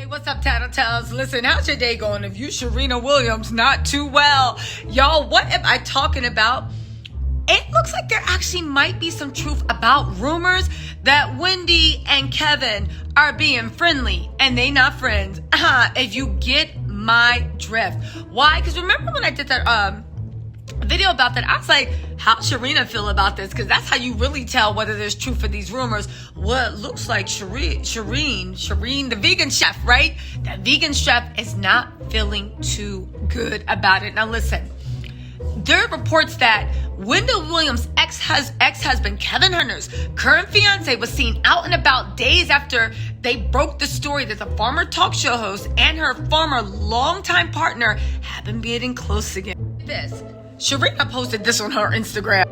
Hey, what's up, Tattle Tells? Listen, how's your day going? If you Sharena Williams, not too well. Y'all, what am I talking about? It looks like there actually might be some truth about rumors that Wendy and Kevin are being friendly and they not friends. If you get my drift. Why? Because remember when I did that video about that, I was like, how Sharena feel about this? Because that's how you really tell whether there's truth for these rumors. Well, it looks like Shareen, the vegan chef, right? That vegan chef is not feeling too good about it. Now listen, there are reports that Wendy Williams' ex-husband, Kevin Hunter's current fiance, was seen out and about days after they broke the story that the former talk show host and her former longtime partner have been getting close again. Sharena posted this on her Instagram.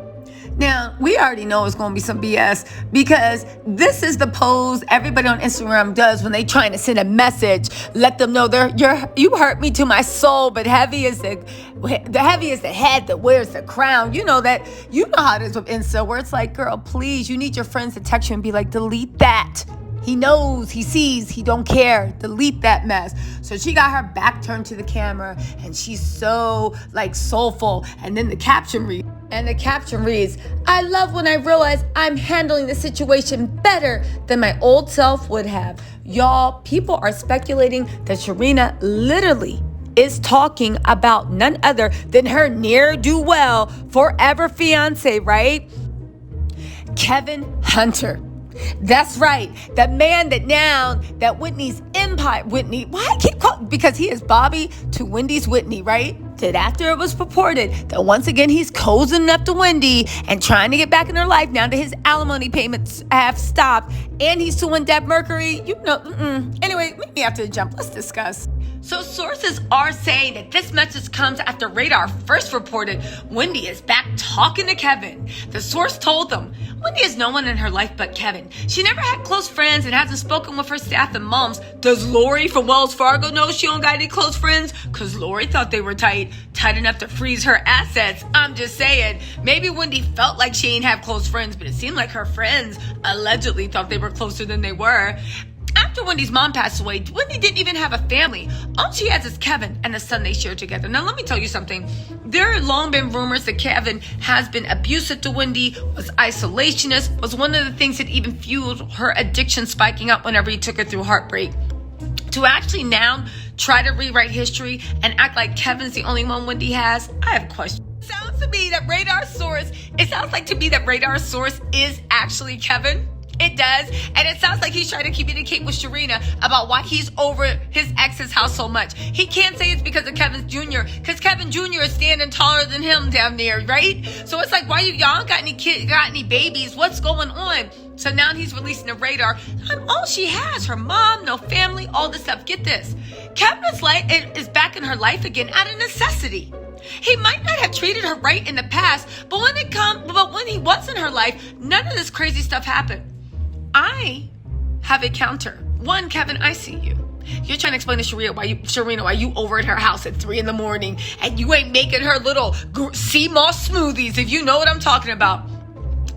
Now, we already know it's going to be some BS because this is the pose everybody on Instagram does when they trying to send a message. Let them know you hurt me to my soul, but heavy is the head that wears the crown. You know how it is with Insta, where it's like, girl, please, you need your friends to text you and be like, delete that. He knows, he sees, he don't care. Delete that mess. So she got her back turned to the camera and she's so soulful. And then the caption reads, I love when I realize I'm handling the situation better than my old self would have. Y'all, people are speculating that Sharena literally is talking about none other than her ne'er-do-well forever fiance, right? Kevin Hunter. That's right. The man that Whitney's empire, why I keep calling, because he is Bobby to Wendy's Whitney, right? That after it was purported that once again he's cozying up to Wendy and trying to get back in her life now that his alimony payments have stopped and he's suing Deb Mercury, Anyway, meet me after the jump. Let's discuss. So sources are saying that this message comes after Radar first reported Wendy is back talking to Kevin. The source told them, Wendy has no one in her life but Kevin. She never had close friends and hasn't spoken with her staff and moms. Does Lori from Wells Fargo know she don't got any close friends? Because Lori thought they were tight enough to freeze her assets. I'm just saying, maybe Wendy felt like she ain't have close friends, but it seemed like her friends allegedly thought they were closer than they were. After Wendy's mom passed away, Wendy didn't even have a family. All she has is Kevin and the son they share together. Now, let me tell you something. There have long been rumors that Kevin has been abusive to Wendy, was isolationist, was one of the things that even fueled her addiction spiking up whenever he took her through heartbreak. To actually now try to rewrite history and act like Kevin's the only one Wendy has, I have a question. It sounds like to me that Radar source is actually Kevin. It does. And it sounds like he's trying to communicate with Sharena about why he's over his ex's house so much. He can't say it's because of Kevin Jr. because Kevin Jr. is standing taller than him down there, right? So it's like, why y'all got any kids, got any babies? What's going on? So now he's releasing the Radar. All she has, her mom, no family, all this stuff. Get this. Kevin's life is back in her life again out of necessity. He might not have treated her right in the past, but when he was in her life, none of this crazy stuff happened. I have a counter. One, Kevin, I see you. You're trying to explain to Sharena why you over at her house at 3 a.m. and you ain't making her little sea moss smoothies, if you know what I'm talking about.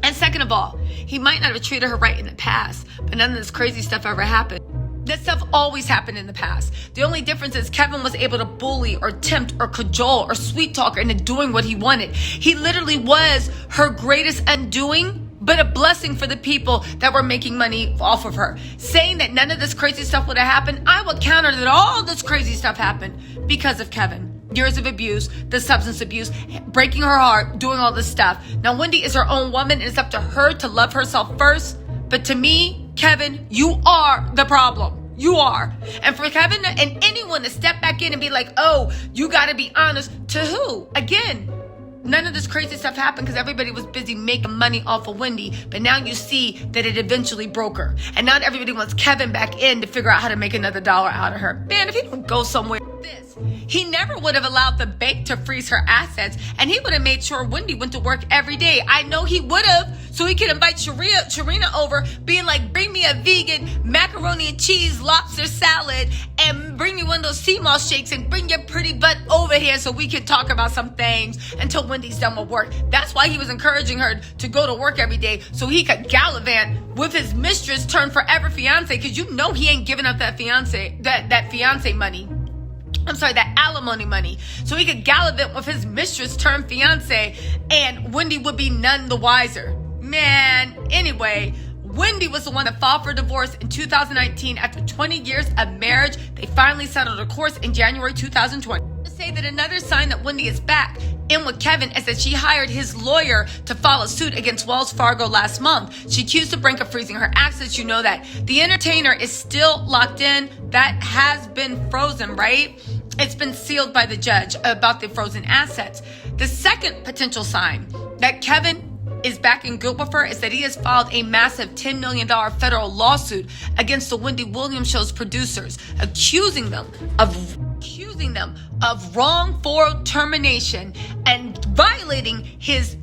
And second of all, he might not have treated her right in the past, but none of this crazy stuff ever happened. This stuff always happened in the past. The only difference is Kevin was able to bully or tempt or cajole or sweet talk her into doing what he wanted. He literally was her greatest undoing, but a blessing for the people that were making money off of her. Saying that none of this crazy stuff would have happened, I will counter that all this crazy stuff happened because of Kevin. Years of abuse, the substance abuse, breaking her heart, doing all this stuff. Now, Wendy is her own woman, and it's up to her to love herself first. But to me, Kevin, you are the problem. You are. And for Kevin and anyone to step back in and be like, oh, you got to be honest. To who? Again, none of this crazy stuff happened because everybody was busy making money off of Wendy. But now you see that it eventually broke her. And now everybody wants Kevin back in to figure out how to make another dollar out of her. Man, if he don't go somewhere like this, he never would have allowed the bank to freeze her assets. And he would have made sure Wendy went to work every day. I know he would have. So he could invite Sharena over, being like, bring me a vegan macaroni and cheese lobster salad and bring me one of those sea moss shakes and bring your pretty butt over here so we can talk about some things until Wendy's done with work. That's why he was encouraging her to go to work every day so he could gallivant with his mistress turned forever fiance, because you know he ain't giving up that fiance money. That alimony money. So he could gallivant with his mistress turned fiance, and Wendy would be none the wiser. Man, anyway, Wendy was the one that filed for divorce in 2019 after 20 years of marriage. They finally settled a course in January 2020. To say that another sign that Wendy is back in with Kevin is that she hired his lawyer to file a suit against Wells Fargo last month. She accused the brink of freezing her assets. You know that. The entertainer is still locked in. That has been frozen, right? It's been sealed by the judge about the frozen assets. The second potential sign that Kevin is back in good with her is that he has filed a massive $10 million federal lawsuit against the Wendy Williams show's producers, accusing them of wrongful termination and violating his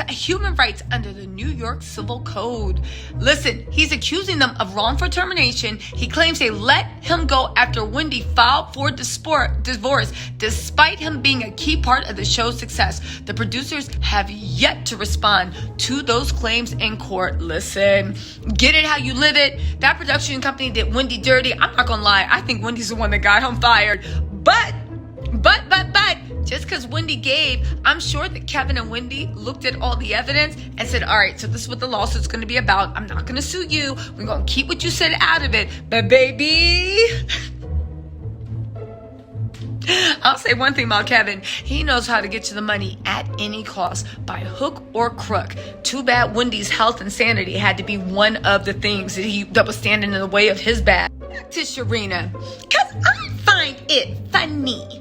human rights under the New York Civil Code. Listen, he's accusing them of wrongful termination. He claims they let him go after Wendy filed for divorce, despite him being a key part of the show's success. The producers have yet to respond to those claims in court. Listen, get it how you live it. That production company did Wendy dirty. I'm not gonna lie, I think Wendy's the one that got him fired. But just because Wendy gave, I'm sure that Kevin and Wendy looked at all the evidence and said, all right, so this is what the lawsuit's going to be about. I'm not going to sue you. We're going to keep what you said out of it. But baby, I'll say one thing about Kevin. He knows how to get to the money at any cost, by hook or crook. Too bad Wendy's health and sanity had to be one of the things that was standing in the way of his bag. Back to Sharena, because I find it funny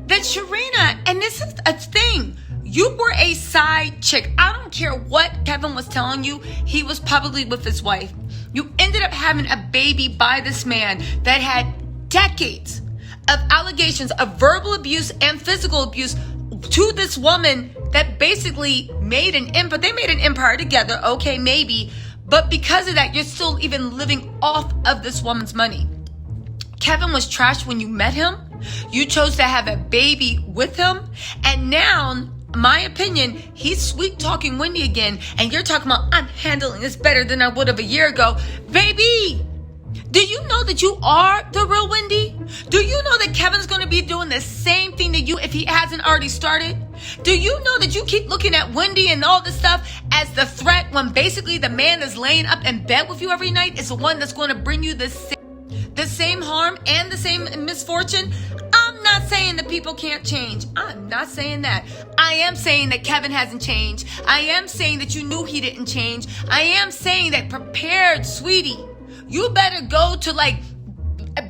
that Sharena, and this is a thing, you were a side chick. I don't care what Kevin was telling you. He was probably with his wife. You ended up having a baby by this man that had decades of allegations of verbal abuse and physical abuse to this woman that basically made an empire. They made an empire together, okay, maybe. But because of that, you're still even living off of this woman's money. Kevin was trashed when you met him. You chose to have a baby with him. And now, my opinion, he's sweet talking Wendy again. And you're talking about, I'm handling this better than I would have a year ago. Baby, do you know that you are the real Wendy? Do you know that Kevin's going to be doing the same thing to you if he hasn't already started? Do you know that you keep looking at Wendy and all this stuff as the threat when basically the man that's laying up in bed with you every night is the one that's going to bring you the same harm and the same misfortune? I'm not saying that people can't change. I'm not saying that. I am saying that Kevin hasn't changed. I am saying that you knew he didn't change. I am saying that prepared, sweetie. You better go to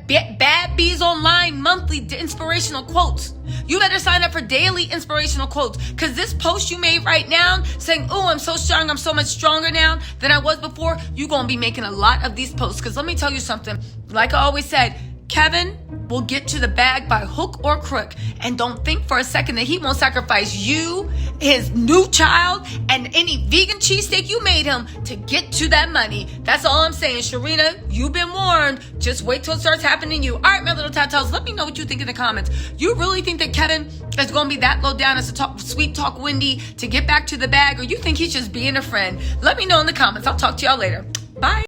Bad Bees Online monthly inspirational quotes. You better sign up for daily inspirational quotes, because this post you made right now saying, oh, I'm so strong, I'm so much stronger now than I was before, you're going to be making a lot of these posts. Because let me tell you something, like I always said, Kevin will get to the bag by hook or crook. And don't think for a second that he won't sacrifice you, his new child, and any vegan cheesesteak you made him to get to that money. That's all I'm saying. Sharena, you've been warned. Just wait till it starts happening to you. All right, my little tattles, let me know what you think in the comments. You really think that Kevin is going to be that low down as a sweet talk Wendy to get back to the bag, or you think he's just being a friend? Let me know in the comments. I'll talk to y'all later. Bye.